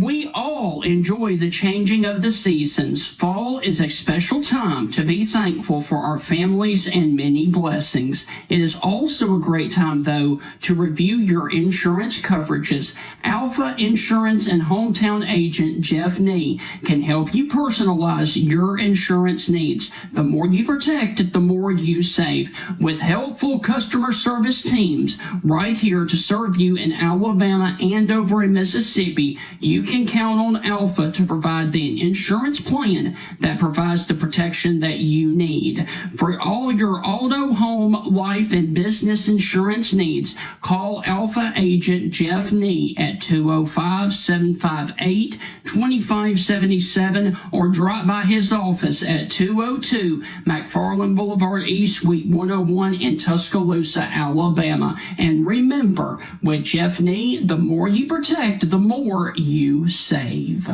We all enjoy the changing of the seasons. Fall is a special time to be thankful for our families and many blessings. It is also a great time, though, to review your insurance coverages. Alpha Insurance and hometown agent Jeff Nee can help you personalize your insurance needs. The more you protect, the more you save. With helpful customer service teams right here to serve you in Alabama and over in Mississippi, you can count on Alpha to provide the insurance plan that provides the protection that you need. For all your auto, home, life, and business insurance needs, call Alpha agent Jeff Nee at 205-758-2577 or drop by his office at 202 McFarland Boulevard East, Suite 101 in Tuscaloosa, Alabama. And remember, with Jeff Nee, the more you protect, the more you save.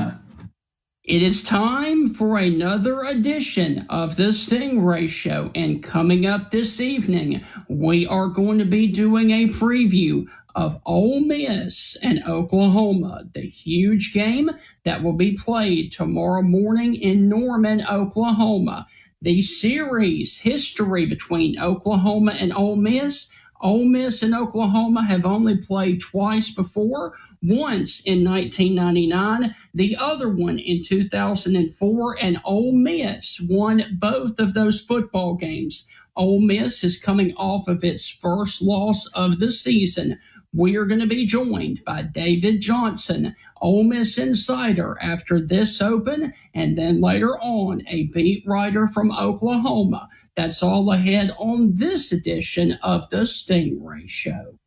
It is time for another edition of the Stingray Show, and coming up this evening, we are going to be doing a preview of Ole Miss and Oklahoma, the huge game that will be played tomorrow morning in Norman, Oklahoma. The series history between Oklahoma and Ole Miss. Ole Miss and Oklahoma have only played twice before, once in 1999, the other one in 2004, and Ole Miss won both of those football games. Ole Miss is coming off of its first loss of the season. We are going to be joined by David Johnson, Ole Miss insider, after this open, and then later on a beat writer from Oklahoma. That's all ahead on this edition of the Stingray Show.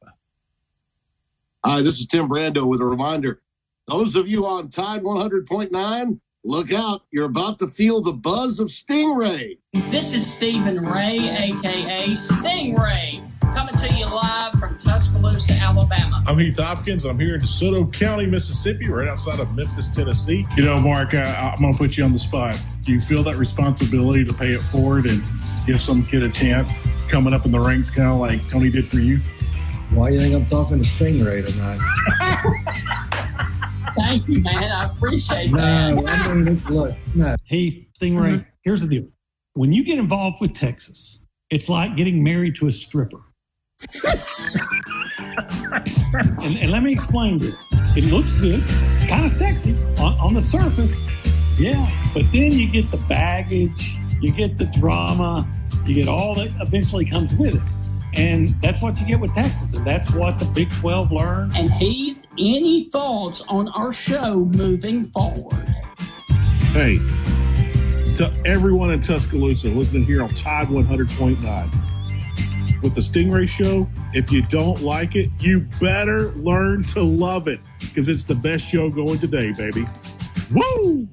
Hi, this is Tim Brando with a reminder. Those of you on Tide 100.9, look out. You're about to feel the buzz of Stingray. This is Stephen Ray, a.k.a. Stingray, coming to you live from Tuscaloosa, Alabama. I'm Heath Hopkins. I'm here in DeSoto County, Mississippi, right outside of Memphis, Tennessee. You know, Mark, I'm going to put you on the spot. Do you feel that responsibility to pay it forward and give some kid a chance coming up in the ranks, kind of like Tony did for you? Why do you think I'm talking to Stingray tonight? Thank you, man. I appreciate that. No, I mean, look, no. Heath, Stingray, Here's the deal. When you get involved with Texas, it's like getting married to a stripper. and let me explain this. It looks good. It's kind of sexy on the surface. Yeah. But then you get the baggage, you get the drama, you get all that eventually comes with it. And that's what you get with Texas, and that's what the Big 12 learned. And Heath, any thoughts on our show moving forward? Hey, to everyone in Tuscaloosa listening here on Tide 100.9, with the Stingray Show, if you don't like it, you better learn to love it, because it's the best show going today, baby. Woo!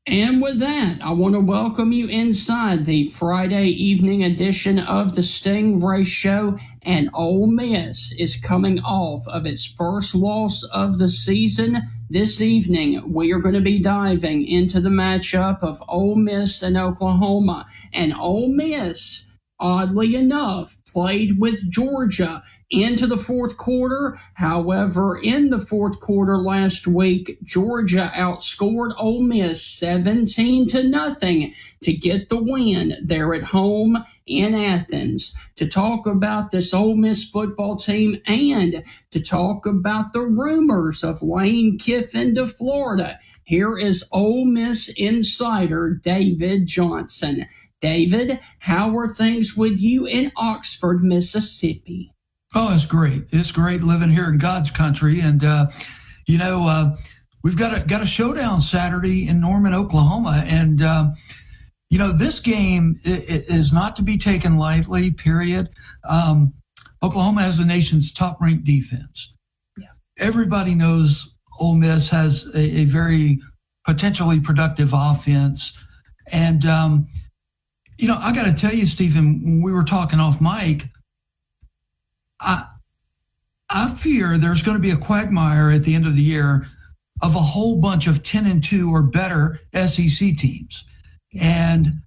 And with that, I want to welcome you inside the Friday evening edition of the Stingray Show. And Ole Miss is coming off of its first loss of the season. This evening, we are going to be diving into the matchup of Ole Miss and Oklahoma. And Ole Miss, oddly enough, played with Georgia into the fourth quarter. However, in the fourth quarter last week, Georgia outscored Ole Miss 17-0 to get the win there at home in Athens. To talk about this Ole Miss football team and to talk about the rumors of Lane Kiffin to Florida, here is Ole Miss insider David Johnson. David, how are things with you in Oxford, Mississippi? Oh, it's great. It's great living here in God's country. And, we've got a showdown Saturday in Norman, Oklahoma. And, this game is not to be taken lightly, period. Oklahoma has the nation's top-ranked defense. Yeah. Everybody knows Ole Miss has a very potentially productive offense. And, I got to tell you, Stephen, when we were talking off mic, I fear there's going to be a quagmire at the end of the year of a whole bunch of 10-2 or better SEC teams. And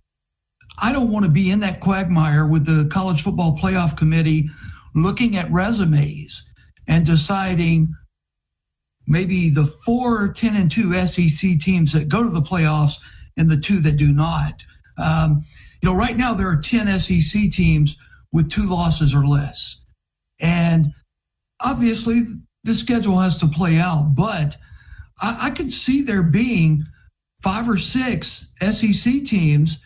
I don't want to be in that quagmire with the College Football Playoff Committee looking at resumes and deciding maybe the 4 10-2 SEC teams that go to the playoffs and the 2 that do not. Right now there are 10 SEC teams with 2 losses or less. And obviously the schedule has to play out, but I could see there being 5 or 6 SEC teams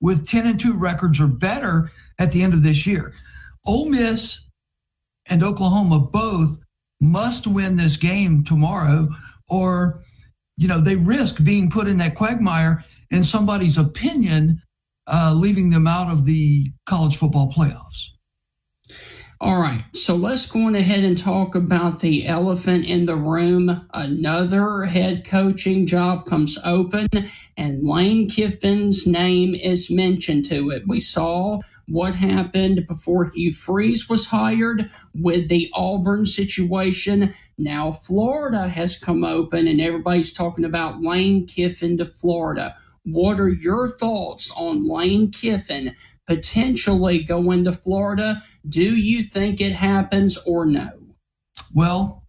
with 10-2 records or better at the end of this year. Ole Miss and Oklahoma both must win this game tomorrow, or, they risk being put in that quagmire and somebody's opinion leaving them out of the college football playoffs. All right, so let's go on ahead and talk about the elephant in the room. Another head coaching job comes open, and Lane Kiffin's name is mentioned to it. We saw what happened before Hugh Freeze was hired with the Auburn situation. Now Florida has come open, and everybody's talking about Lane Kiffin to Florida. What are your thoughts on Lane Kiffin potentially going to Florida? Do you think it happens or no? Well,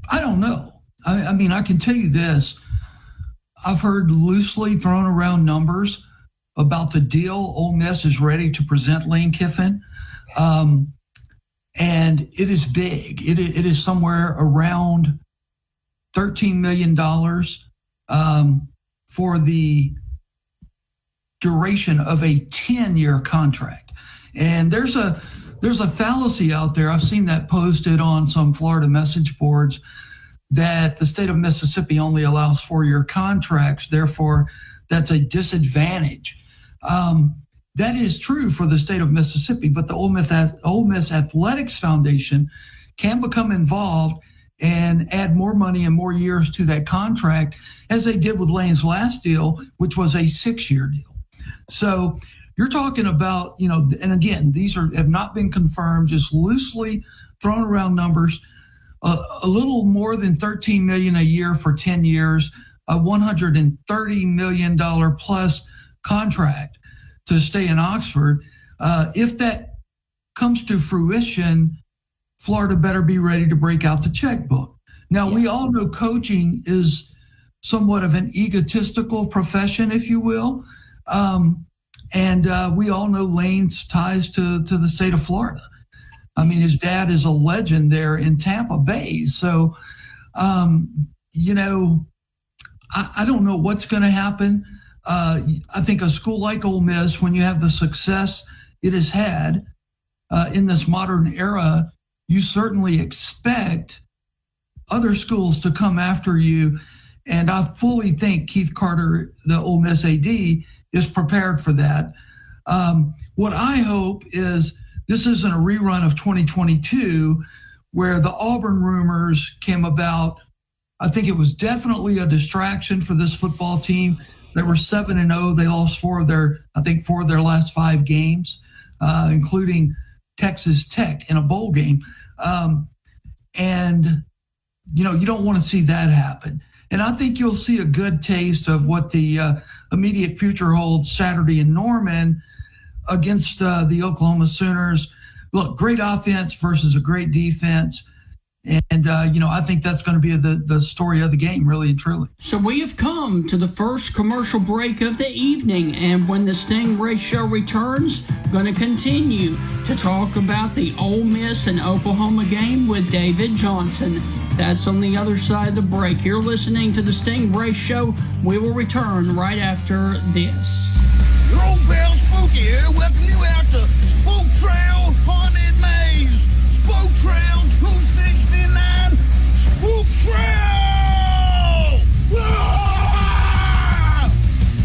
I don't know. I mean, I can tell you this. I've heard loosely thrown around numbers about the deal. Ole Miss is ready to present Lane Kiffin. And it is big. It is somewhere around $13 million for the duration of a 10-year contract. And there's a fallacy out there. I've seen that posted on some Florida message boards that the state of Mississippi only allows 4-year contracts. Therefore, that's a disadvantage. That is true for the state of Mississippi, but the Ole Miss Athletics Foundation can become involved and add more money and more years to that contract, as they did with Lane's last deal, which was a 6-year deal. So you're talking about, and again, these have not been confirmed, just loosely thrown around numbers, a little more than $13 million a year for 10 years, a $130 million plus contract to stay in Oxford. If that comes to fruition, Florida better be ready to break out the checkbook. Now, we all know coaching is somewhat of an egotistical profession, if you will. And we all know Lane's ties to the state of Florida. I mean, his dad is a legend there in Tampa Bay. So, I don't know what's going to happen. I think a school like Ole Miss, when you have the success it has had in this modern era, you certainly expect other schools to come after you. And I fully think Keith Carter, the Ole Miss AD, is prepared for that. What I hope is this isn't a rerun of 2022 where the Auburn rumors came about. I think it was definitely a distraction for this football team. They were 7-0. They lost 4 of their last 5 games, including Texas Tech in a bowl game. And you don't want to see that happen. And I think you'll see a good taste of what the immediate future holds Saturday in Norman against the Oklahoma Sooners. Look, great offense versus a great defense. And, I think that's going to be the story of the game, really and truly. So we have come to the first commercial break of the evening. And when the Stingray Show returns, going to continue to talk about the Ole Miss and Oklahoma game with David Johnson. That's on the other side of the break. You're listening to the Stingray Show. We will return right after this. Your old pal Spooky here, welcome you out to Spook Trail Haunted Maze. Spook Trail 269. Spook Trail! Ah!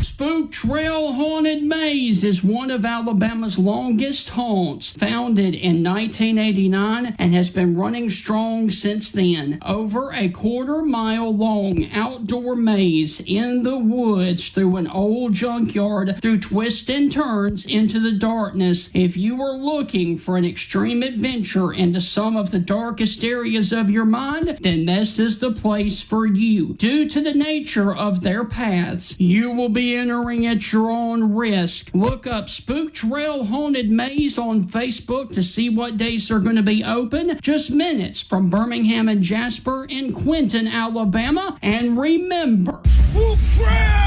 Spook Trail Haunted Maze is one of Alabama's longest haunts, founded in 1989 and has been running strong since then. Over a 1/4 mile long outdoor maze in the woods, through an old junkyard, through twists and turns into the darkness. If you are looking for an extreme adventure into some of the darkest areas of your mind, then this is the place for you. Due to the nature of their paths, you will be entering at your own risk. Look Look up Spook Trail Haunted Maze on Facebook to see what days are going to be open. Just minutes from Birmingham and Jasper in Quinton, Alabama. And remember, Spook Trail!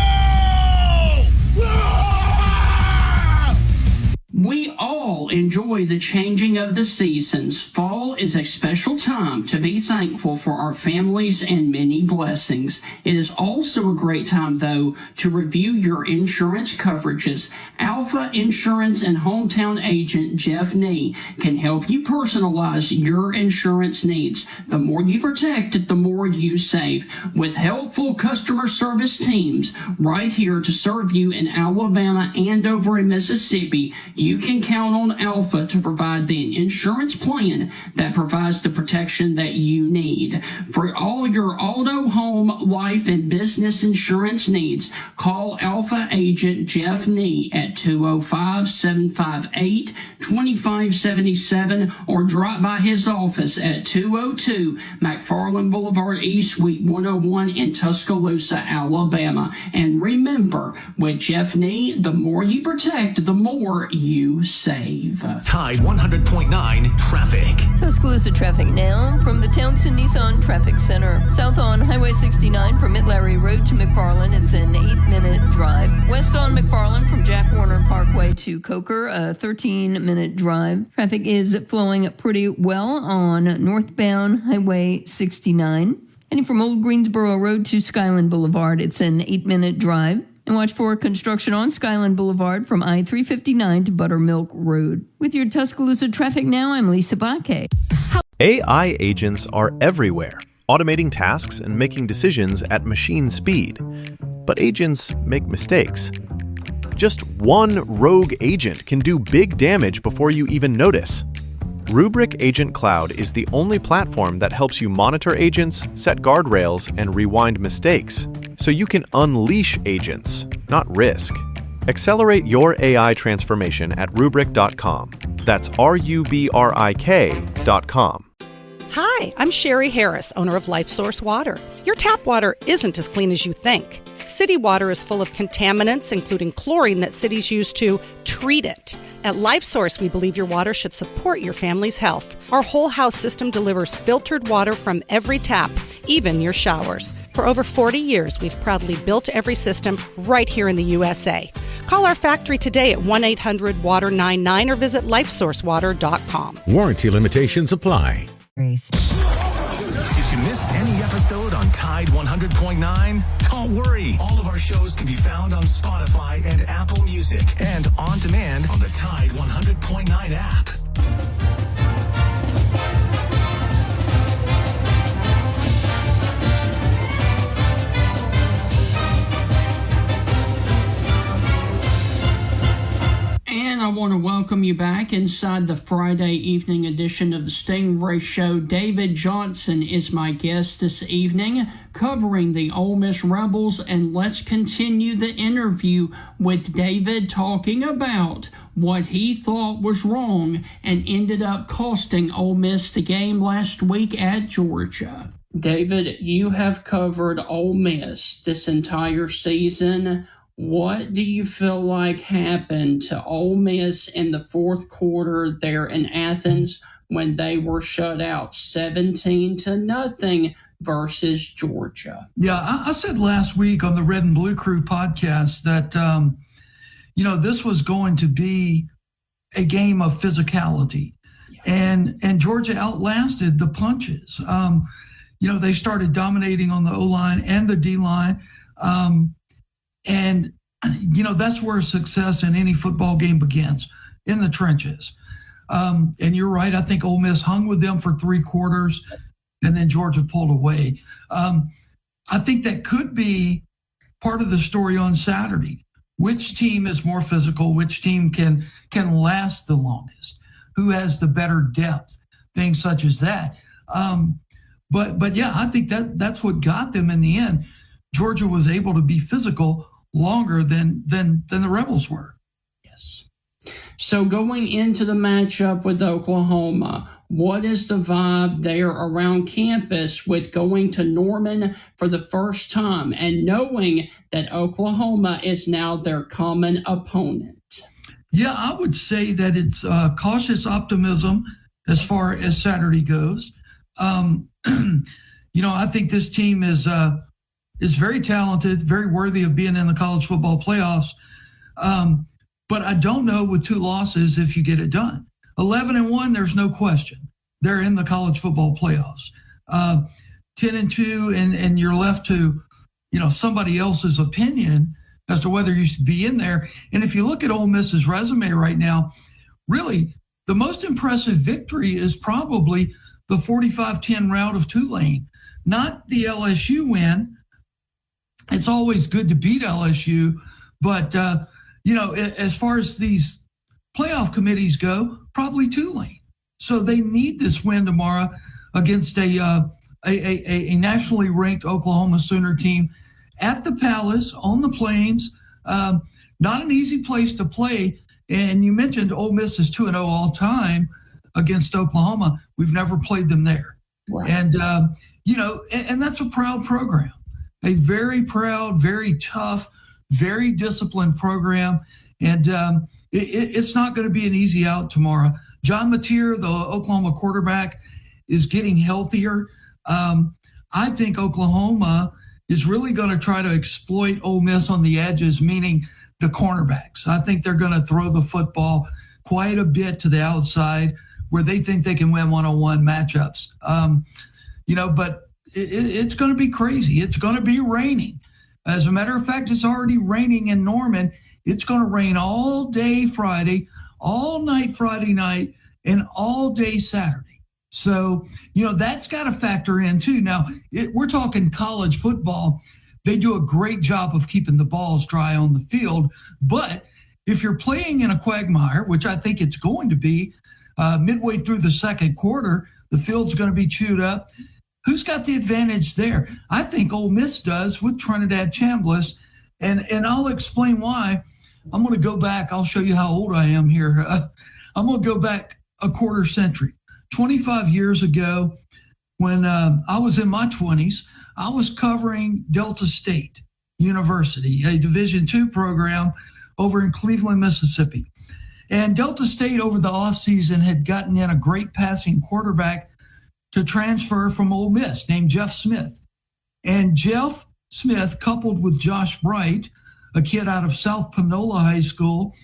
we all enjoy the changing of the seasons. Fall is a special time to be thankful for our families and many blessings. It is also a great time, though, to review your insurance coverages. Alpha Insurance and hometown agent Jeff Nee can help you personalize your insurance needs. The more you protect, the more you save. With helpful customer service teams right here to serve you in Alabama and over in Mississippi, you can count on Alpha to provide the insurance plan that provides the protection that you need. For all your auto, home, life, and business insurance needs, call Alpha agent Jeff Nee at 205-758-2577 or drop by his office at 202 McFarland Boulevard East, Suite 101 in Tuscaloosa, Alabama. And remember, with Jeff Nee, the more you protect, the more you save. Tide 100.9 traffic. Tuscaloosa traffic now from the Townsend Nissan Traffic Center. South on Highway 69 from Mid-Larry Road to McFarland, it's an 8-minute drive. West on McFarland from Jack Warner Parkway to Coker, a 13-minute drive. Traffic is flowing pretty well on northbound Highway 69. Heading from Old Greensboro Road to Skyland Boulevard, it's an 8-minute drive. And watch for construction on Skyland Boulevard from I-359 to Buttermilk Road. With your Tuscaloosa traffic now, I'm Lisa Baque. AI agents are everywhere, automating tasks and making decisions at machine speed. But agents make mistakes. Just one rogue agent can do big damage before you even notice. Rubrik Agent Cloud is the only platform that helps you monitor agents, set guardrails, and rewind mistakes, so you can unleash agents, not risk. Accelerate your AI transformation at Rubrik.com. That's RUBRIK.com. Hi, I'm Sherry Harris, owner of LifeSource Water. Your tap water isn't as clean as you think. City water is full of contaminants, including chlorine that cities use to treat it. At LifeSource, we believe your water should support your family's health. Our whole house system delivers filtered water from every tap, even your showers. For over 40 years, we've proudly built every system right here in the USA. Call our factory today at 1-800-WATER-99 or visit lifesourcewater.com. Warranty limitations apply. Did you miss any episode on Tide 100.9? Don't worry. All of our shows can be found on Spotify and Apple Music and on demand on the Tide 100.9 app. And I want to welcome you back inside the Friday evening edition of the Stingray Show. David Johnson is my guest this evening, covering the Ole Miss Rebels, and let's continue the interview with David talking about what he thought was wrong and ended up costing Ole Miss the game last week at Georgia. David, you have covered Ole Miss this entire season. What do you feel like happened to Ole Miss in the fourth quarter there in Athens when they were shut out 17-0 versus Georgia? Yeah, I said last week on the Red and Blue Crew podcast that, this was going to be a game of physicality. Yeah. And Georgia outlasted the punches. They started dominating on the O-line and the D-line. And that's where success in any football game begins, in the trenches. And you're right. I think Ole Miss hung with them for 3 quarters, and then Georgia pulled away. I think that could be part of the story on Saturday. Which team is more physical? Which team can last the longest? Who has the better depth? Things such as that. But yeah, I think that's what got them in the end. Georgia was able to be physical longer than the Rebels were. Yes. So going into the matchup with Oklahoma, what is the vibe there around campus with going to Norman for the first time and knowing that Oklahoma is now their common opponent? Yeah, I would say that it's cautious optimism as far as Saturday goes. I think this team is very talented, very worthy of being in the college football playoffs. But I don't know with 2 losses if you get it done. 11-1, there's no question. They're in the college football playoffs. 10-2, and you're left to, somebody else's opinion as to whether you should be in there. And if you look at Ole Miss's resume right now, really the most impressive victory is probably the 45-10 rout of Tulane, not the LSU win. It's always good to beat LSU, but as far as these playoff committees go, probably Tulane. So they need this win tomorrow against a nationally ranked Oklahoma Sooner team at the Palace on the Plains. Not an easy place to play. And you mentioned Ole Miss is 2-0 all time against Oklahoma. We've never played them there. Right. And, and that's a proud program, a very proud, very tough, very disciplined program. And it's not going to be an easy out tomorrow. John Mateer, the Oklahoma quarterback, is getting healthier. I think Oklahoma is really going to try to exploit Ole Miss on the edges, meaning the cornerbacks. I think they're going to throw the football quite a bit to the outside where they think they can win one-on-one matchups. But it's going to be crazy. It's going to be raining. As a matter of fact, it's already raining in Norman. It's going to rain all day Friday, all night Friday night, and all day Saturday. So, that's got to factor in too. Now, we're talking college football. They do a great job of keeping the balls dry on the field. But if you're playing in a quagmire, which I think it's going to be, midway through the second quarter, the field's going to be chewed up. Who's got the advantage there? I think Ole Miss does with Trinidad Chambliss, and I'll explain why. I'm going to go back. I'll show you how old I am here. I'm going to go back a quarter century. 25 years ago, when I was in my 20s, I was covering Delta State University, a Division II program over in Cleveland, Mississippi. And Delta State over the offseason had gotten in a great passing quarterback to transfer from Ole Miss named Jeff Smith. And Jeff Smith, coupled with Josh Bright, a kid out of South Panola High School,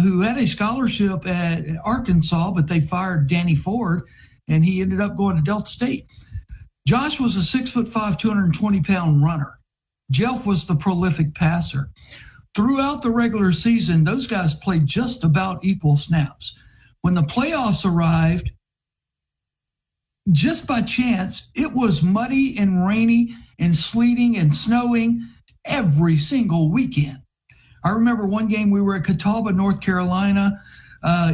who had a scholarship at Arkansas, but they fired Danny Ford, and he ended up going to Delta State. Josh was a 6'5", 220-pound runner. Jeff was the prolific passer. Throughout the regular season, those guys played just about equal snaps. When the playoffs arrived, just by chance, it was muddy and rainy and sleeting and snowing every single weekend. I remember one game we were at Catawba, North Carolina.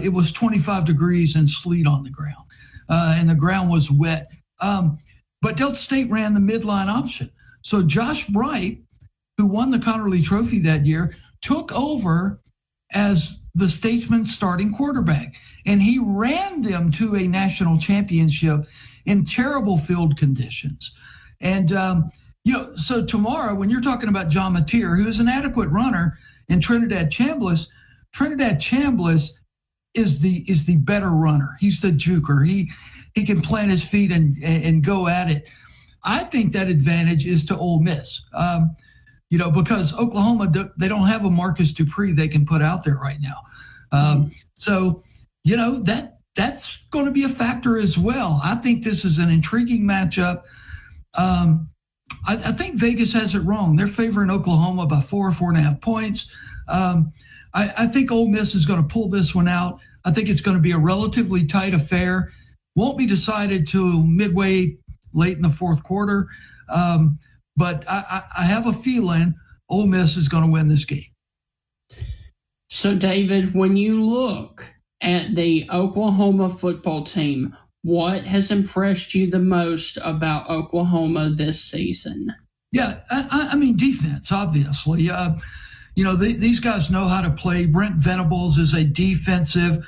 It was 25 degrees and sleet on the ground, and the ground was wet. But Delta State ran the midline option. So Josh Bright, who won the Connerly Trophy that year, took over as the Statesman's starting quarterback. And he ran them to a national championship in terrible field conditions. And, so tomorrow, when you're talking about John Mateer, who's an adequate runner, and Trinidad Chambliss is the better runner. He's the juker. He can plant his feet and go at it. I think that advantage is to Ole Miss, because Oklahoma, they don't have a Marcus Dupree they can put out there right now. So, that's going to be a factor as well. I think this is an intriguing matchup. I think Vegas has it wrong. They're favoring Oklahoma by 4.5 points. I think Ole Miss is going to pull this one out. I think it's going to be a relatively tight affair. Won't be decided till midway late in the fourth quarter. But I have a feeling Ole Miss is going to win this game. So, David, when you look at the Oklahoma football team, what has impressed you the most about Oklahoma this season? Yeah, I mean, defense, obviously. These guys know how to play. Brent Venables is a defensive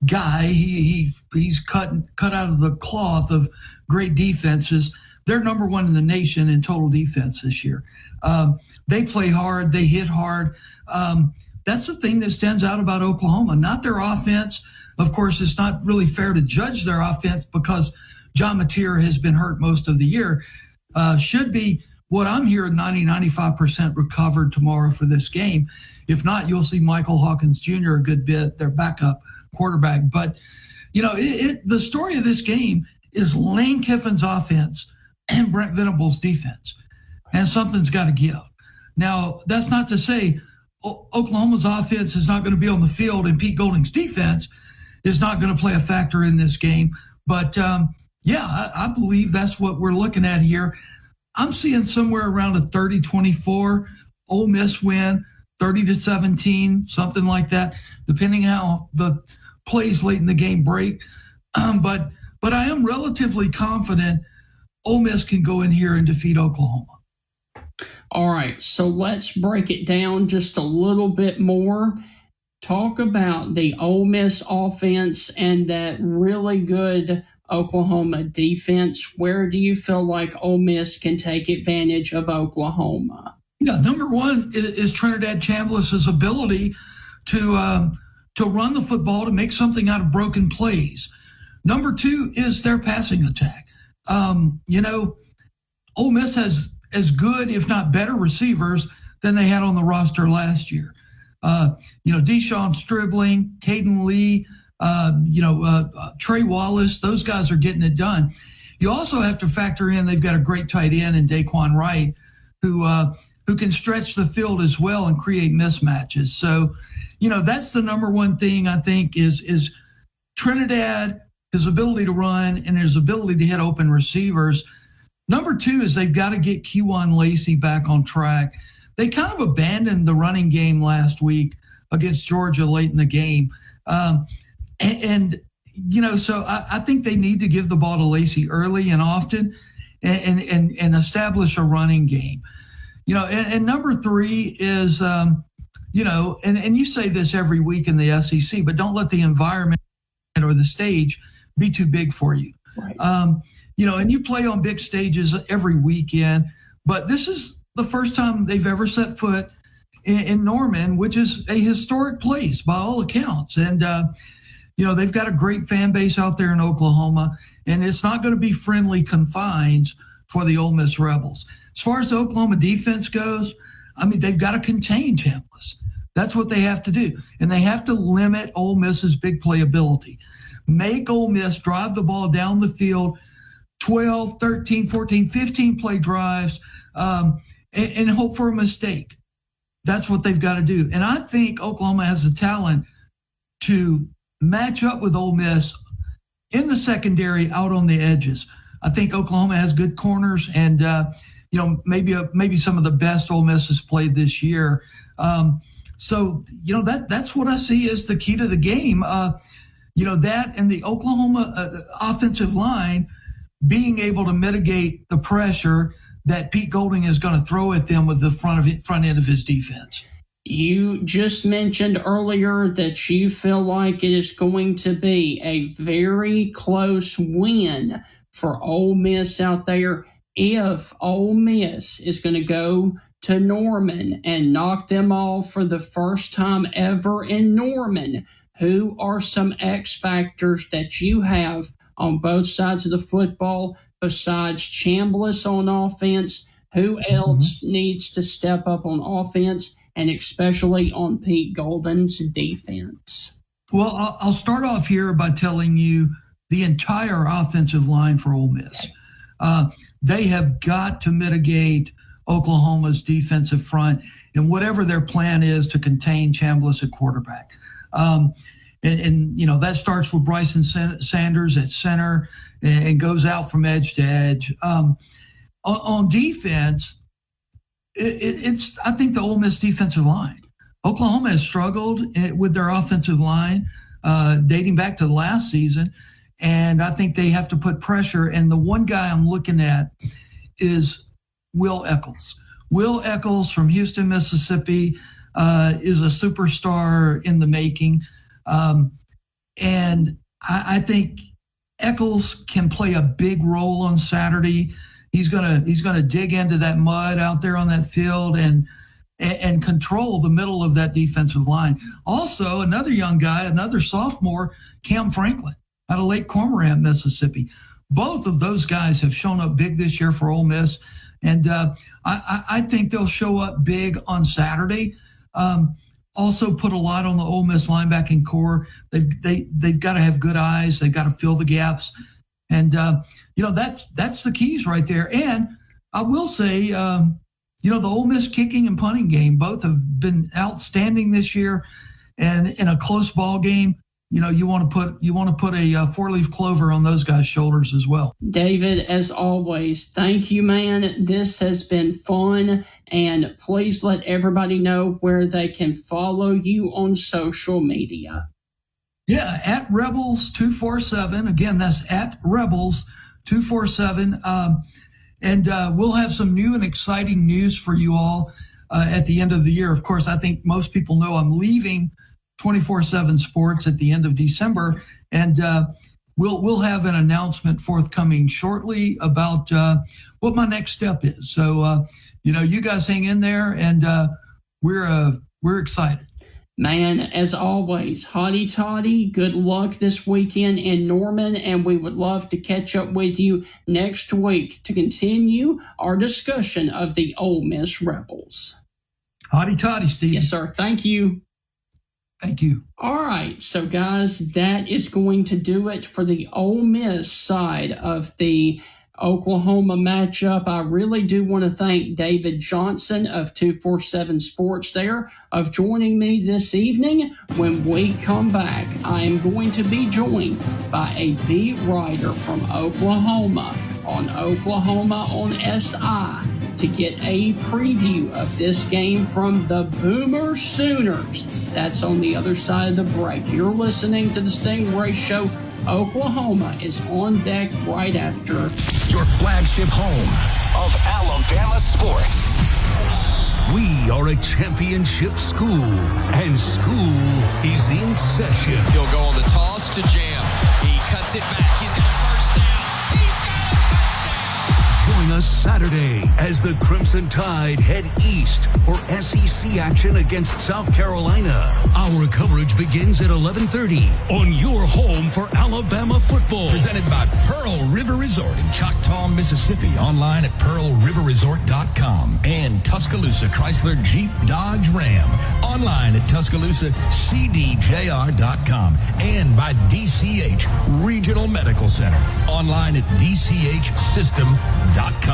guy. He's cut out of the cloth of great defenses. They're number one in the nation in total defense this year. They play hard. They hit hard. That that's the thing that stands out about Oklahoma, not their offense. Of course, it's not really fair to judge their offense because John Mateer has been hurt most of the year. Should be what I'm hearing, 95% recovered tomorrow for this game. If not, you'll see Michael Hopkins Jr. a good bit, their backup quarterback. But, the story of this game is Lane Kiffin's offense and Brent Venables' defense. And something's got to give. Now, that's not to say Oklahoma's offense is not going to be on the field and Pete Golding's defense is not going to play a factor in this game. But, I believe that's what we're looking at here. I'm seeing somewhere around a 30-24 Ole Miss win, 30-17, something like that, depending how the plays late in the game break. But I am relatively confident Ole Miss can go in here and defeat Oklahoma. All right, so let's break it down just a little bit more. Talk about the Ole Miss offense and that really good Oklahoma defense. Where do you feel like Ole Miss can take advantage of Oklahoma? Yeah, number one is Trinidad Chambliss's ability to run the football, to make something out of broken plays. Number two is their passing attack. Ole Miss has as good, if not better, receivers than they had on the roster last year. Deshaun Stribling, Caden Lee, Trey Wallace, those guys are getting it done. You also have to factor in they've got a great tight end in Daquan Wright, who can stretch the field as well and create mismatches. So, that's the number one thing I think is Trinidad, his ability to run and his ability to hit open receivers. Number two is they've got to get Kejuan Lacey back on track. They kind of abandoned the running game last week against Georgia late in the game. So I think they need to give the ball to Lacey early and often and establish a running game. And number three is, and you say this every week in the SEC, but don't let the environment or the stage be too big for you. Right. And you play on big stages every weekend, but this is the first time they've ever set foot in Norman, which is a historic place by all accounts. And, they've got a great fan base out there in Oklahoma, and it's not going to be friendly confines for the Ole Miss Rebels. As far as the Oklahoma defense goes, they've got to contain Chambliss. That's what they have to do. And they have to limit Ole Miss's big play ability. Make Ole Miss drive the ball down the field, 12, 13, 14, 15 play drives, and hope for a mistake. That's what they've got to do. And I think Oklahoma has the talent to match up with Ole Miss in the secondary out on the edges. I think Oklahoma has good corners and, maybe some of the best Ole Miss has played this year. That's what I see as the key to the game. That and the Oklahoma offensive line being able to mitigate the pressure that Pete Golding is going to throw at them with the front end of his defense. You just mentioned earlier that you feel like it is going to be a very close win for Ole Miss out there. If Ole Miss is going to go to Norman and knock them off for the first time ever in Norman, who are some X factors that you have on both sides of the football besides Chambliss on offense? Who else needs to step up on offense, and especially on Pete Golding's defense? Well, I'll start off here by telling you the entire offensive line for Ole Miss. They have got to mitigate Oklahoma's defensive front and whatever their plan is to contain Chambliss at quarterback. That starts with Bryson Sanders at center and goes out from edge to edge. On defense, it's I think the Ole Miss defensive line. Oklahoma has struggled with their offensive line dating back to last season, and I think they have to put pressure. And the one guy I'm looking at is Will Eccles. Will Eccles from Houston, Mississippi, is a superstar in the making. And I think Eccles can play a big role on Saturday. He's gonna dig into that mud out there on that field and and control the middle of that defensive line. Also, another young guy, another sophomore, Cam Franklin, out of Lake Cormorant, Mississippi. Both of those guys have shown up big this year for Ole Miss, and I think they'll show up big on Saturday. Also put a lot on the Ole Miss linebacking core. They've got to have good eyes. They've got to fill the gaps. And, that's the keys right there. And I will say, the Ole Miss kicking and punting game, both have been outstanding this year. And in a close ball game, you want to put a four-leaf clover on those guys' shoulders as well. David, as always, thank you, man. This has been fun. And please let everybody know where they can follow you on social media. Yeah, at Rebels247. Again, that's at Rebels247. And we'll have some new and exciting news for you all at the end of the year. Of course, I think most people know I'm leaving 24/7 Sports at the end of December, and we'll have an announcement forthcoming shortly about what my next step is. So, you guys hang in there, and we're excited. Man, as always, hotty toddy, good luck this weekend in Norman, and we would love to catch up with you next week to continue our discussion of the Ole Miss Rebels. Hotty toddy, Steve. Yes, sir. Thank you. Thank you. All right, so guys, that is going to do it for the Ole Miss side of the Oklahoma matchup. I really do want to thank David Johnson of 247 Sports there of joining me this evening. When we come back, I am going to be joined by a beat writer from Oklahoma on SI to get a preview of this game from the Boomer Sooners. That's on the other side of the break. You're listening to the Stingray Show. Oklahoma is on deck right after. Your flagship home of Alabama sports. We are a championship school, and school is in session. He'll go on the toss to Jam. He cuts it back. He's got a first down. He's got a touchdown. Join us Saturday as the Crimson Tide head east for SEC action against South Carolina. Our coverage begins at 11:30 on your home for Alabama football. Presented by Pearl River Resort in Choctaw, Mississippi. Online at pearlriverresort.com. And Tuscaloosa Chrysler Jeep Dodge Ram. Online at TuscaloosaCDJR.com. And by DCH Regional Medical Center. Online at DCHSystem.com.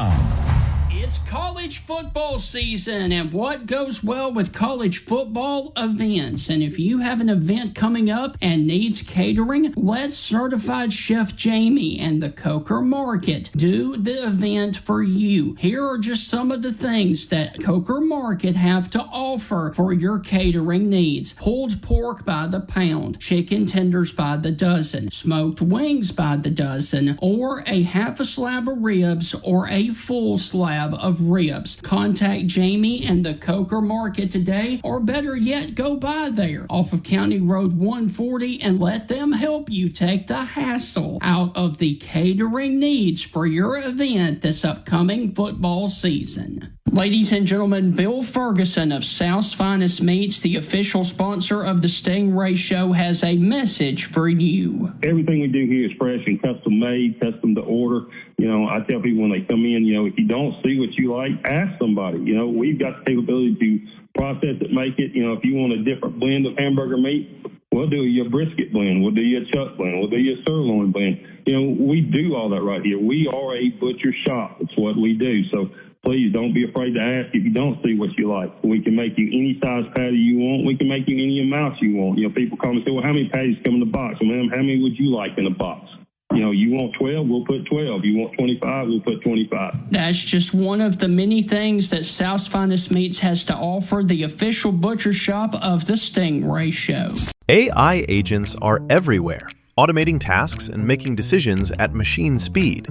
It's college football season, and what goes well with college football events? And if you have an event coming up and needs catering, let Certified Chef Jamie and the Coker Market do the event for you. Here are just some of the things that Coker Market have to offer for your catering needs. Pulled pork by the pound, chicken tenders by the dozen, smoked wings by the dozen, or a half a slab of ribs or a full slab of ribs. Contact Jamie and the Coker Market today, or better yet, go by there off of County Road 140 and let them help you take the hassle out of the catering needs for your event this upcoming football season. Ladies and gentlemen, Bill Ferguson of South's Finest Meats, the official sponsor of the Stingray Show, has a message for you. Everything we do here is fresh and custom made, custom to order. I tell people when they come in, if you don't see what you like, ask somebody. We've got the capability to process it, make it. If you want a different blend of hamburger meat, we'll do your brisket blend. We'll do your chuck blend. We'll do your sirloin blend. We do all that right here. We are a butcher shop. It's what we do. So please don't be afraid to ask if you don't see what you like. We can make you any size patty you want. We can make you any amount you want. People call me and say, well, how many patties come in the box? Well, ma'am, how many would you like in a box? You want 12, we'll put 12. You want 25, we'll put 25. That's just one of the many things that South's Finest Meats has to offer, the official butcher shop of the Stingray Show. AI agents are everywhere, automating tasks and making decisions at machine speed.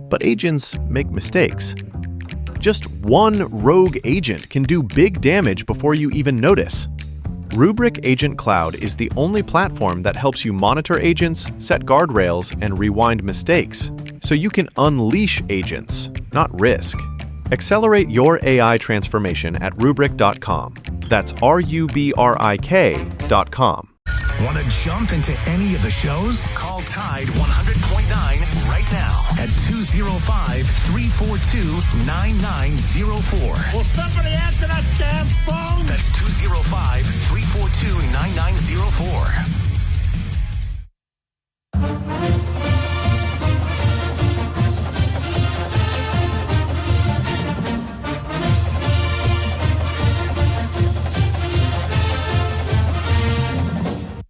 But agents make mistakes. Just one rogue agent can do big damage before you even notice. Rubrik Agent Cloud is the only platform that helps you monitor agents, set guardrails, and rewind mistakes, so you can unleash agents, not risk. Accelerate your AI transformation at Rubrik.com. That's RUBRIK.com. Want to jump into any of the shows? Call Tide 100.9 right now at 205-342-9904. Will somebody answer that damn phone? That's 205-342-9904.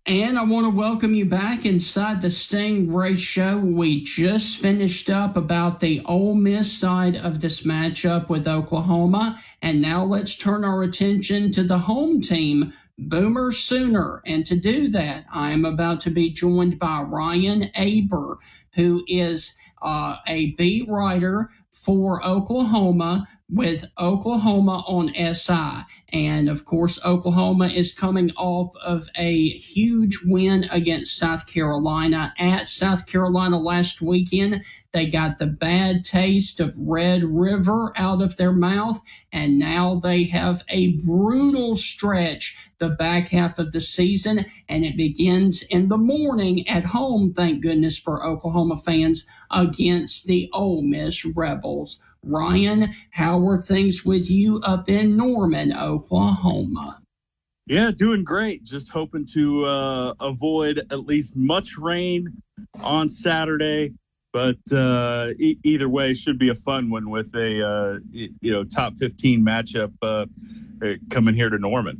And I want to welcome you back inside the Stingray Show. We just finished up about the Ole Miss side of this matchup with Oklahoma. And now let's turn our attention to the home team, Boomer Sooner. And to do that, I am about to be joined by Ryan Aber, who is a beat writer for Oklahoma with Oklahoma on SI. And of course, Oklahoma is coming off of a huge win against South Carolina at South Carolina last weekend. They got the bad taste of Red River out of their mouth, and now they have a brutal stretch the back half of the season, and it begins in the morning at home, thank goodness for Oklahoma fans, against the Ole Miss Rebels. Ryan, how are things with you up in Norman, Oklahoma? Yeah, doing great. Just hoping to avoid at least much rain on Saturday. But either way, should be a fun one with a top 15 matchup coming here to Norman.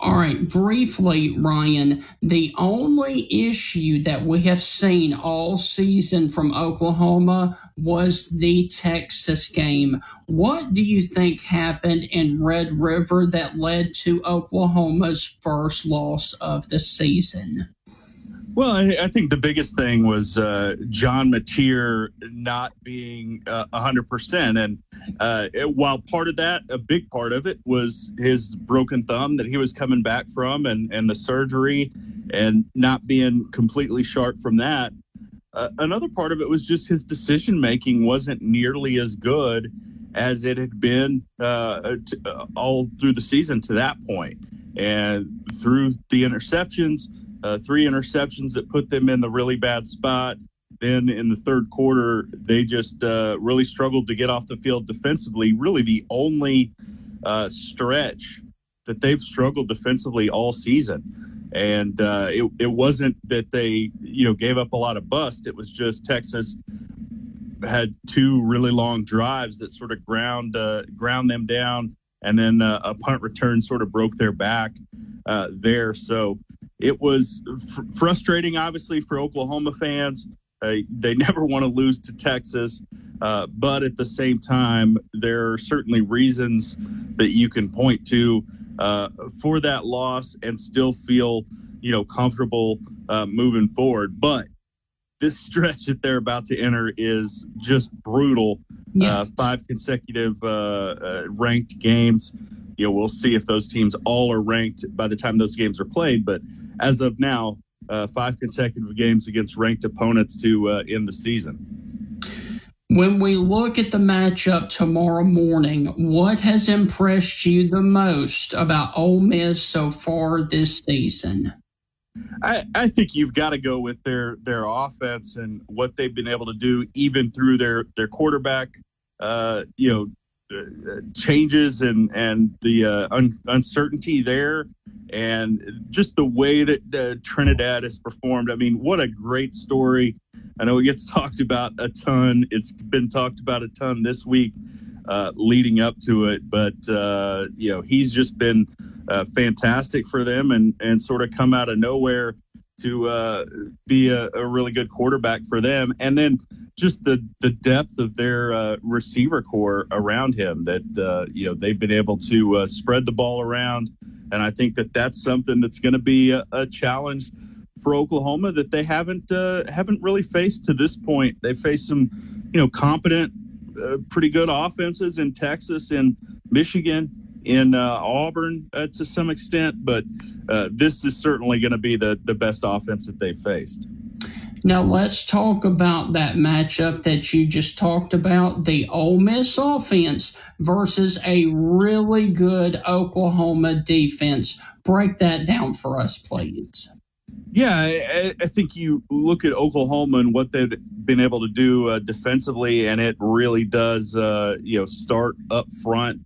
All right, briefly, Ryan, the only issue that we have seen all season from Oklahoma was the Texas game. What do you think happened in Red River that led to Oklahoma's first loss of the season? Well, I think the biggest thing was John Mateer not being 100%. And while part of that, a big part of it was his broken thumb that he was coming back from and the surgery and not being completely sharp from that. Another part of it was just his decision-making wasn't nearly as good as it had been all through the season to that point. And through the interceptions, 3 interceptions that put them in the really bad spot. Then in the third quarter, they just really struggled to get off the field defensively. Really the only stretch that they've struggled defensively all season. And it wasn't that they, gave up a lot of bust. It was just Texas had 2 really long drives that sort of ground them down. And then a punt return sort of broke their back there. So it was frustrating, obviously, for Oklahoma fans. They never want to lose to Texas. But at the same time, there are certainly reasons that you can point to for that loss and still feel, comfortable moving forward. But this stretch that they're about to enter is just brutal. Yeah. 5 consecutive ranked games. We'll see if those teams all are ranked by the time those games are played. But as of now, 5 consecutive games against ranked opponents to end the season. When we look at the matchup tomorrow morning, what has impressed you the most about Ole Miss so far this season? I think you've got to go with their offense and what they've been able to do, even through their quarterback, changes and the uncertainty there, and just the way that Trinidad has performed. I mean, what a great story. I know it gets talked about a ton. It's been talked about a ton this week leading up to it, but he's just been fantastic for them and sort of come out of nowhere to be a really good quarterback for them. And then just the depth of their receiver core around him that, they've been able to spread the ball around. And I think that that's something that's going to be a challenge for Oklahoma that they haven't really faced to this point. They faced some, competent, pretty good offenses in Texas and Michigan, in Auburn to some extent, but this is certainly going to be the best offense that they faced. Now let's talk about that matchup that you just talked about, the Ole Miss offense versus a really good Oklahoma defense. Break that down for us, please. Yeah, I think you look at Oklahoma and what they've been able to do defensively, and it really does, start up front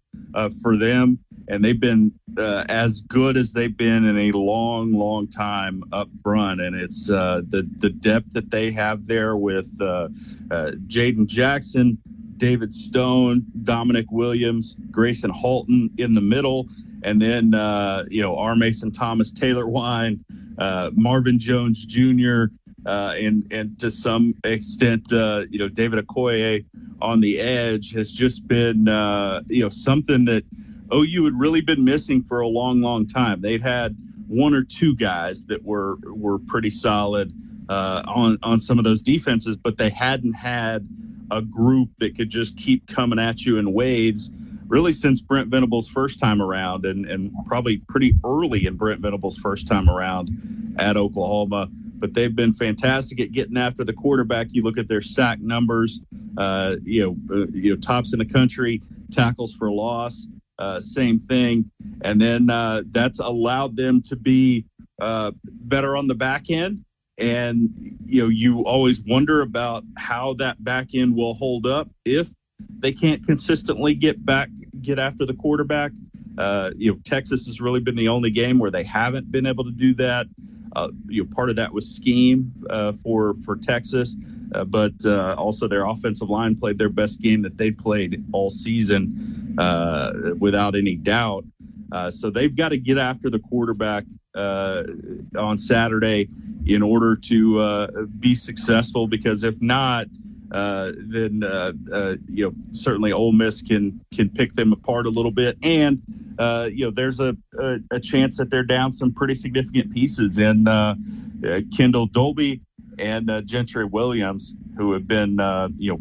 for them. And they've been as good as they've been in a long, long time up front. And it's the depth that they have there with Jaden Jackson, David Stone, Dominic Williams, Grayson Halton in the middle, and then R. Mason Thomas, Taylor Wine, Marvin Jones Jr., and to some extent, David Okoye on the edge has just been, something that OU had really been missing for a long, long time. They'd had one or two guys that were pretty solid on some of those defenses, but they hadn't had a group that could just keep coming at you in waves really since Brent Venables' first time around, and probably pretty early in Brent Venables' first time around at Oklahoma. But they've been fantastic at getting after the quarterback. You look at their sack numbers, tops in the country, tackles for loss, same thing. And then that's allowed them to be better on the back end. And, you always wonder about how that back end will hold up if they can't consistently get after the quarterback. Texas has really been the only game where they haven't been able to do that. Part of that was scheme for Texas, but also their offensive line played their best game that they played all season, without any doubt. So they've got to get after the quarterback on Saturday in order to be successful, because if not, then certainly Ole Miss can pick them apart a little bit. And there's a chance that they're down some pretty significant pieces in Kendall Dolby and Gentry Williams, who have been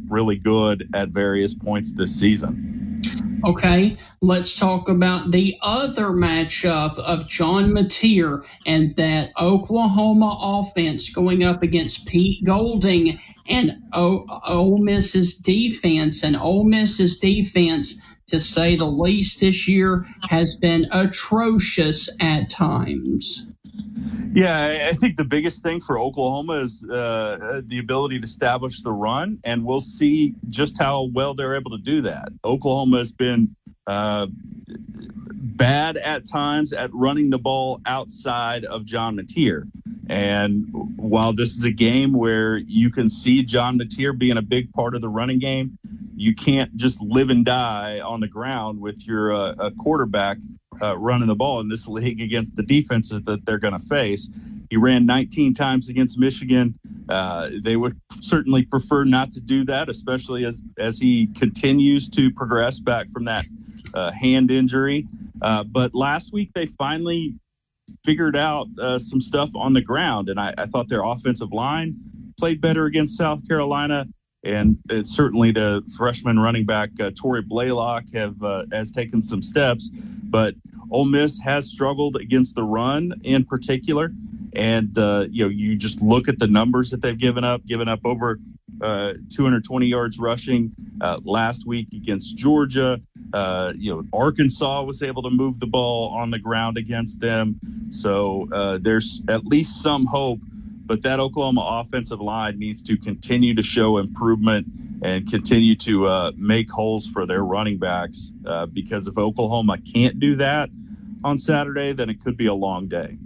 really good at various points this season. Okay, let's talk about the other matchup of John Mateer and that Oklahoma offense going up against Pete Golding and Ole Miss's defense. And Ole Miss's defense, to say the least, this year has been atrocious at times. Yeah, I think the biggest thing for Oklahoma is the ability to establish the run, and we'll see just how well they're able to do that. Oklahoma has been bad at times at running the ball outside of John Mateer. And while this is a game where you can see John Mateer being a big part of the running game, you can't just live and die on the ground with your quarterback running the ball in this league against the defenses that they're going to face. He ran 19 times against Michigan. They would certainly prefer not to do that, especially as he continues to progress back from that hand injury. But last week they finally figured out some stuff on the ground, and I thought their offensive line played better against South Carolina. And it's certainly the freshman running back, Torrey Blaylock, has taken some steps. But Ole Miss has struggled against the run in particular. And, you just look at the numbers that they've given up over 220 yards rushing last week against Georgia. Arkansas was able to move the ball on the ground against them. So there's at least some hope. But that Oklahoma offensive line needs to continue to show improvement and continue to make holes for their running backs, because if Oklahoma can't do that on Saturday, then it could be a long day.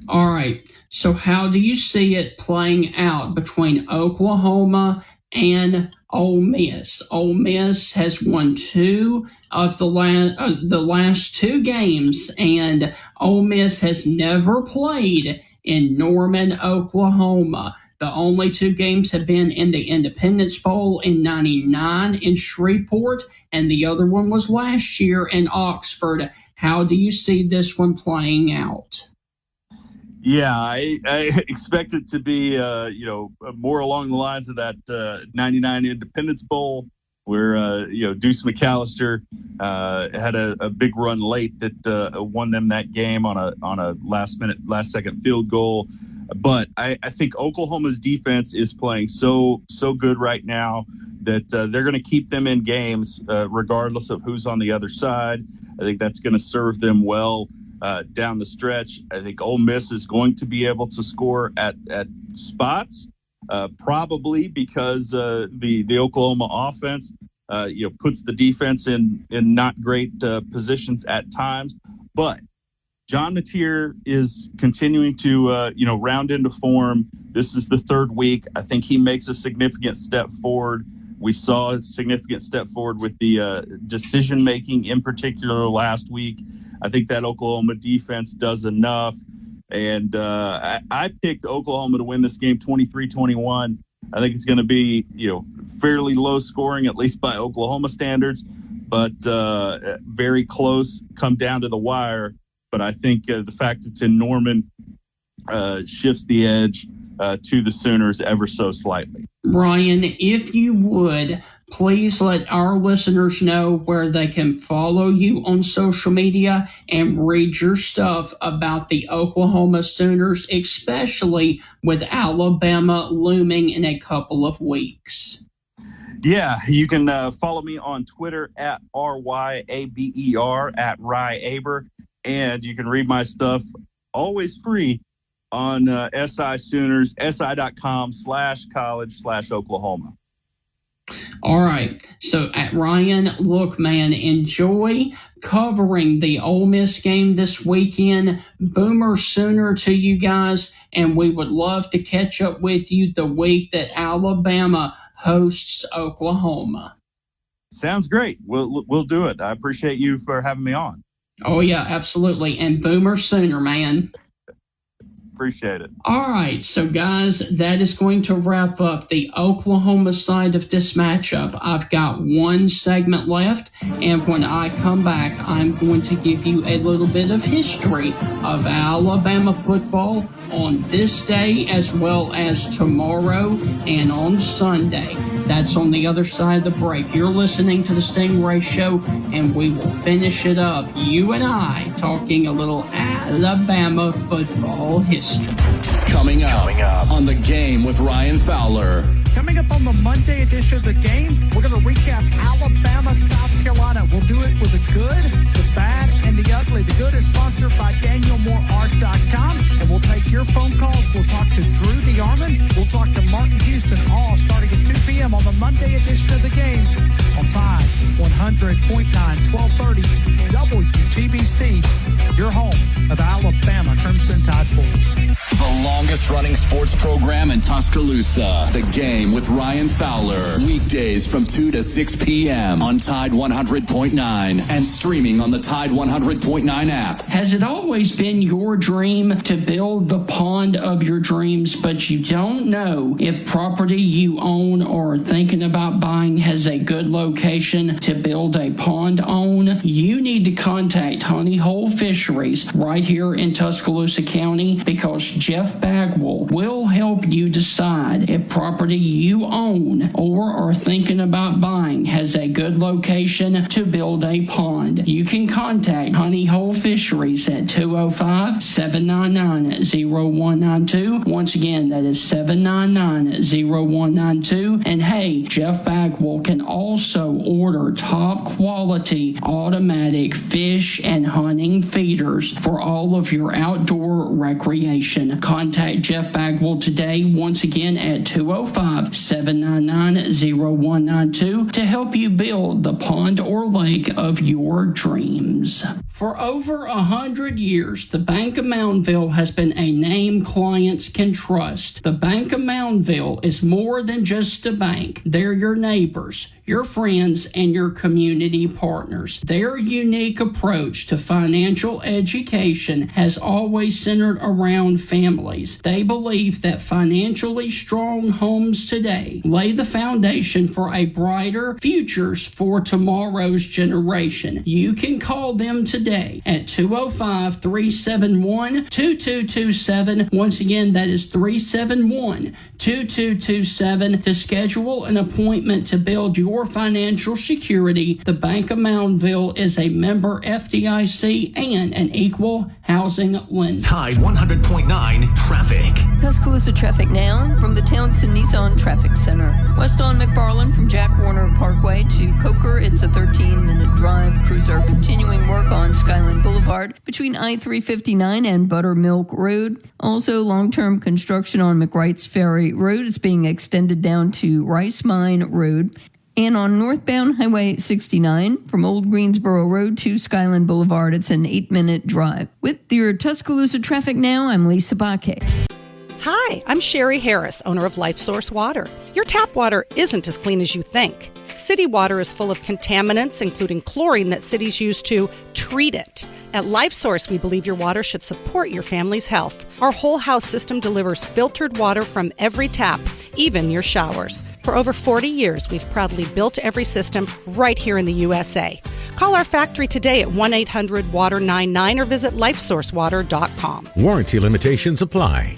All right. So how do you see it playing out between Oklahoma and Ole Miss? Ole Miss has won two of the last two games, and Ole Miss has never played in Norman, Oklahoma. The only two games have been in the Independence Bowl in '99 in Shreveport, and the other one was last year in Oxford. How do you see this one playing out? Yeah, I expect it to be, more along the lines of that '99 Independence Bowl, where Deuce McAllister had a big run late that won them that game on a last second field goal. But I think Oklahoma's defense is playing so good right now that they're going to keep them in games regardless of who's on the other side. I think that's going to serve them well down the stretch. I think Ole Miss is going to be able to score at spots, probably because the Oklahoma offense puts the defense in not great positions at times. But John Mateer is continuing to round into form. This is the third week. I think he makes a significant step forward. We saw a significant step forward with the decision making, in particular last week. I think that Oklahoma defense does enough. And I picked Oklahoma to win this game 23-21. I think it's going to be, fairly low scoring, at least by Oklahoma standards, but very close, come down to the wire. But I think the fact it's in Norman shifts the edge to the Sooners ever so slightly. Ryan, if you would, please let our listeners know where they can follow you on social media and read your stuff about the Oklahoma Sooners, especially with Alabama looming in a couple of weeks. Yeah, you can follow me on Twitter at RYABER, at RyAber, and you can read my stuff always free on SI Sooners, si.com/college/Oklahoma. All right. So at Ryan, look, man, enjoy covering the Ole Miss game this weekend. Boomer Sooner to you guys, and we would love to catch up with you the week that Alabama hosts Oklahoma. Sounds great. We'll do it. I appreciate you for having me on. Oh, yeah, absolutely. And Boomer Sooner, man. Appreciate it. All right, so guys, that is going to wrap up the Oklahoma side of this matchup. I've got one segment left, and when I come back, I'm going to give you a little bit of history of Alabama football on this day as well as tomorrow and on Sunday. That's on the other side of the break. You're listening to the Stingray Show, and we will finish it up, you and I, talking a little Alabama football history. Coming up on The Game with Ryan Fowler. Coming up on the Monday edition of The Game, we're going to recap Alabama, South Carolina. We'll do it with the good, the bad, and the ugly. The good is sponsored by DanielMooreArt.com, and we'll take your phone calls. We'll talk to Drew DeArmond. We'll talk to Martin Houston, all starting at 2 p.m. on the Monday edition of The Game on Tide 100.9, 1230 WTBC, your home of Alabama Crimson Tide Sports. The longest running sports program in Tuscaloosa. The Game with Ryan Fowler. Weekdays from 2 to 6 p.m. on Tide 100.9 and streaming on the Tide 100.9 app. Has it always been your dream to build the pond of your dreams, but you don't know if property you own or are thinking about buying has a good location to build a pond on? You need to contact Honey Hole Fisheries right here in Tuscaloosa County, because Jeff Bagwell will help you decide if property you own or are thinking about buying has a good location to build a pond. You can contact Honey Hole Fisheries at 205-799-0192. Once again, that is 799-0192. And hey, Jeff Bagwell can also order top quality automatic fish and hunting feeders for all of your outdoor recreation. Contact Jeff Bagwell today, once again at 205-799-0192 to help you build the pond or lake of your dreams. For over 100 years, the Bank of Moundville has been a name clients can trust. The Bank of Moundville is more than just a bank. They're your neighbors, your friends, and your community partners. Their unique approach to financial education has always centered around families. They believe that financially strong homes today lay the foundation for a brighter futures for tomorrow's generation. You can call them today at 205-371-2227. Once again, that is 371-2227 to schedule an appointment to build your your financial security. The Bank of Moundville is a member FDIC and an equal housing lender. Tide 100.9 traffic. Tuscaloosa traffic now from the Townsend Nissan Traffic Center. West on McFarland from Jack Warner Parkway to Coker, it's a 13-minute drive. Crews are continuing work on Skyland Boulevard between I-359 and Buttermilk Road. Also, long-term construction on McWright's Ferry Road. It's being extended down to Rice Mine Road. And on northbound Highway 69 from Old Greensboro Road to Skyland Boulevard, it's an 8-minute drive. With your Tuscaloosa traffic now, I'm Lisa Baque. Hi, I'm Sherry Harris, owner of LifeSource Water. Your tap water isn't as clean as you think. City water is full of contaminants, including chlorine that cities use to treat it. At LifeSource, we believe your water should support your family's health. Our whole house system delivers filtered water from every tap, even your showers. For over 40 years, we've proudly built every system right here in the USA. Call our factory today at 1-800-WATER-99 or visit lifesourcewater.com. Warranty limitations apply.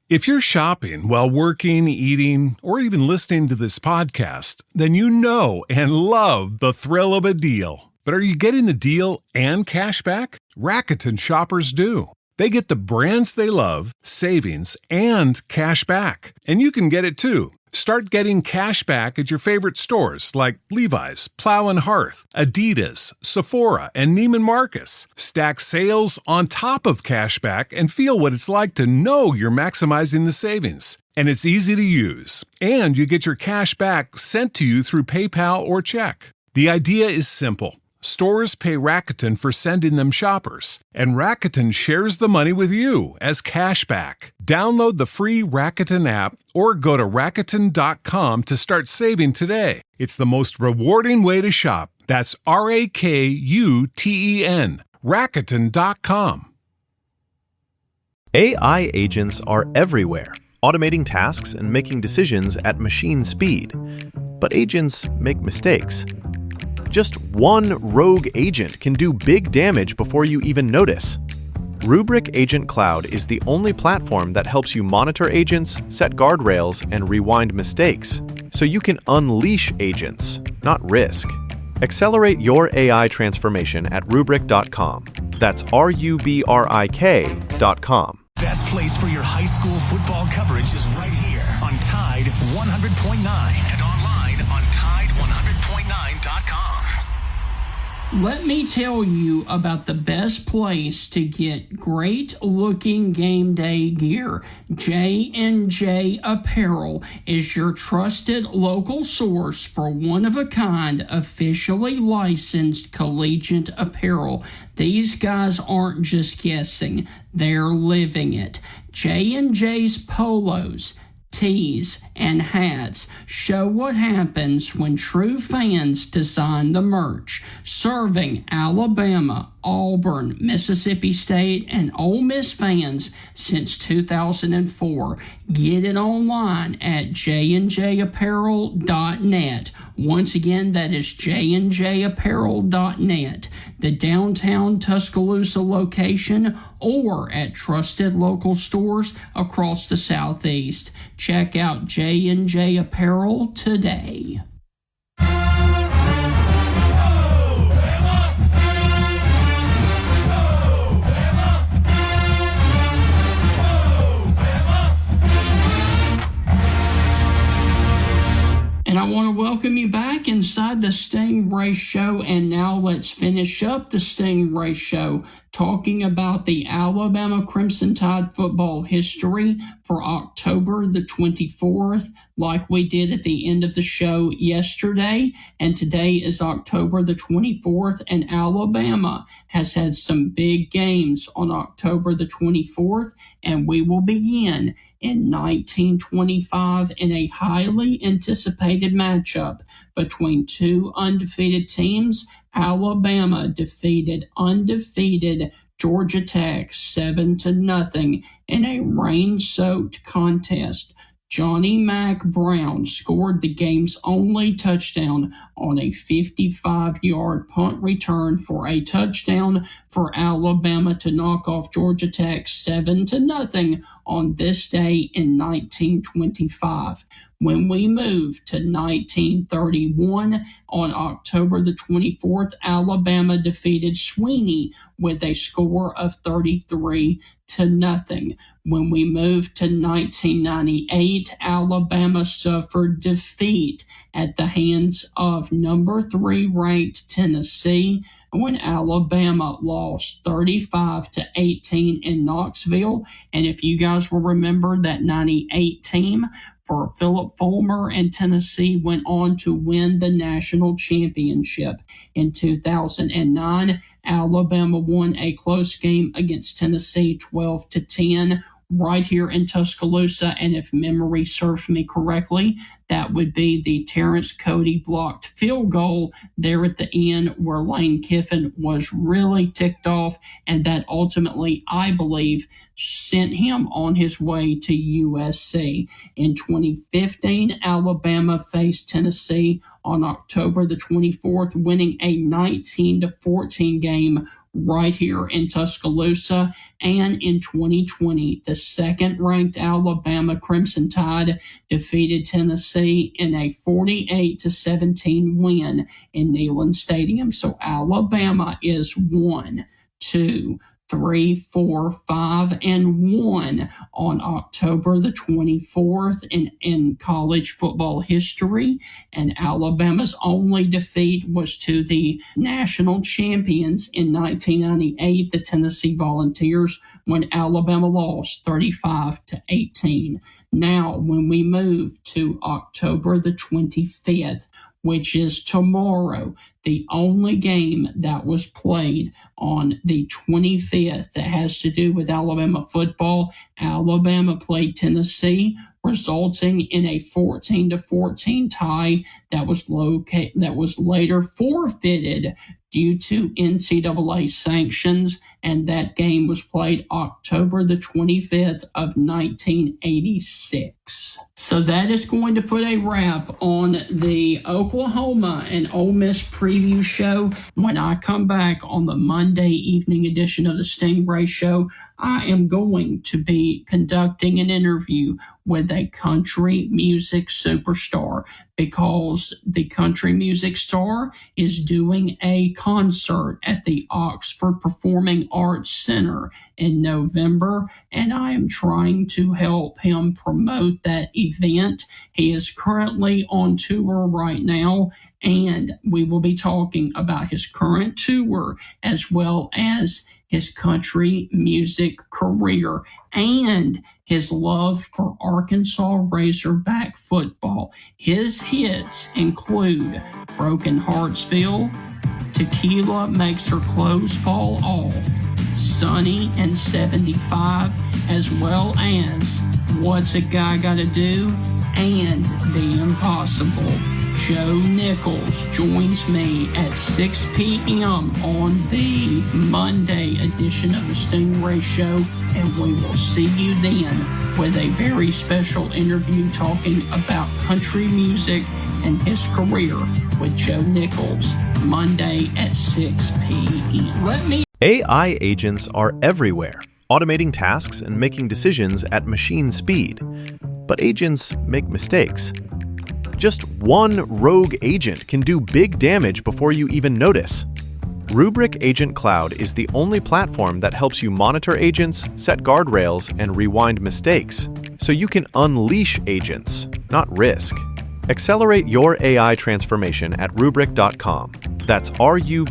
If you're shopping while working, eating, or even listening to this podcast, then you know and love the thrill of a deal. But are you getting the deal and cash back? Rakuten shoppers do. They get the brands they love, savings, and cash back. And you can get it too. Start getting cash back at your favorite stores like Levi's, Plow & Hearth, Adidas, Sephora, and Neiman Marcus. Stack sales on top of cash back and feel what it's like to know you're maximizing the savings. And it's easy to use. And you get your cash back sent to you through PayPal or check. The idea is simple. Stores pay Rakuten for sending them shoppers, and Rakuten shares the money with you as cash back. Download the free Rakuten app or go to Rakuten.com to start saving today. It's the most rewarding way to shop. That's Rakuten. Rakuten.com. AI agents are everywhere, automating tasks and making decisions at machine speed. But agents make mistakes. Just one rogue agent can do big damage before you even notice. Rubrik Agent Cloud is the only platform that helps you monitor agents, set guardrails, and rewind mistakes, so you can unleash agents, not risk. Accelerate your AI transformation at Rubrik.com. That's RUBRIK.com. Best place for your high school football coverage is right here on Tide 100.9 and online on Tide100.9.com. Let me tell you about the best place to get great-looking game day gear. J&J Apparel is your trusted local source for one-of-a-kind, officially licensed collegiate apparel. These guys aren't just guessing, they're living it. J&J's polos, tees, and hats show what happens when true fans design the merch. Serving Alabama, Auburn, Mississippi State, and Ole Miss fans since 2004. Get it online at jnjapparel.net. Once again, that is jnjapparel.net. The downtown Tuscaloosa location or at trusted local stores across the Southeast. Check out J&J Apparel today. And I want to welcome you back inside the Stingray Show. And now let's finish up the Stingray Show talking about the Alabama Crimson Tide football history for October the 24th, like we did at the end of the show yesterday. And today is October the 24th, and Alabama has had some big games on October the 24th, and we will begin in 1925 in a highly anticipated matchup between two undefeated teams. Alabama defeated undefeated Georgia Tech 7-0 in a rain-soaked contest. Johnny Mack Brown scored the game's only touchdown on a 55-yard punt return for a touchdown for Alabama to knock off Georgia Tech 7-0 on this day in 1925. When we move to 1931, on October the 24th, Alabama defeated Sweeney with a score of 33-0. When we move to 1998, Alabama suffered defeat at the hands of number 3 ranked Tennessee when Alabama lost 35-18 in Knoxville. And if you guys will remember, that 98 team for Philip Fulmer and Tennessee went on to win the national championship. In 2009, Alabama won a close game against Tennessee 12-10 right here in Tuscaloosa, and if memory serves me correctly, that would be the Terrence Cody blocked field goal there at the end where Lane Kiffin was really ticked off, and that ultimately, I believe, sent him on his way to USC. In 2015, Alabama faced Tennessee on October the 24th, winning a 19-14 game right here in Tuscaloosa. And in 2020, the second-ranked Alabama Crimson Tide defeated Tennessee in a 48-17 win in Neyland Stadium. So Alabama is 1, 2, 3, 4, 5, and 1 on October the 24th in college football history. And Alabama's only defeat was to the national champions in 1998, the Tennessee Volunteers, when Alabama lost 35-18. Now, when we move to October the 25th, which is tomorrow, the only game that was played on the 25th that has to do with Alabama football, Alabama played Tennessee, resulting in a 14-14 tie that was later forfeited due to NCAA sanctions, and that game was played October the 25th of 1986. So that is going to put a wrap on the Oklahoma and Ole Miss preview show. When I come back on the Monday evening edition of the Stingray Show, I am going to be conducting an interview with a country music superstar, because the country music star is doing a concert at the Oxford Performing Arts Center in November, and I am trying to help him promote that event. He is currently on tour right now, and we will be talking about his current tour as well as his country music career and his love for Arkansas Razorback football. His hits include Broken Heartsville, Tequila Makes Her Clothes Fall Off, Sunny and 75, as well as What's a Guy Gotta Do and The Impossible. Joe Nichols joins me at 6 p.m. on the Monday edition of the Stingray Show, and we will see you then with a very special interview talking about country music and his career with Joe Nichols, Monday at 6 p.m. AI agents are everywhere, automating tasks and making decisions at machine speed. But agents make mistakes. Just one rogue agent can do big damage before you even notice. Rubrik Agent Cloud is the only platform that helps you monitor agents, set guardrails, and rewind mistakes, so you can unleash agents, not risk. Accelerate your AI transformation at Rubrik.com. That's RUBRIK.com.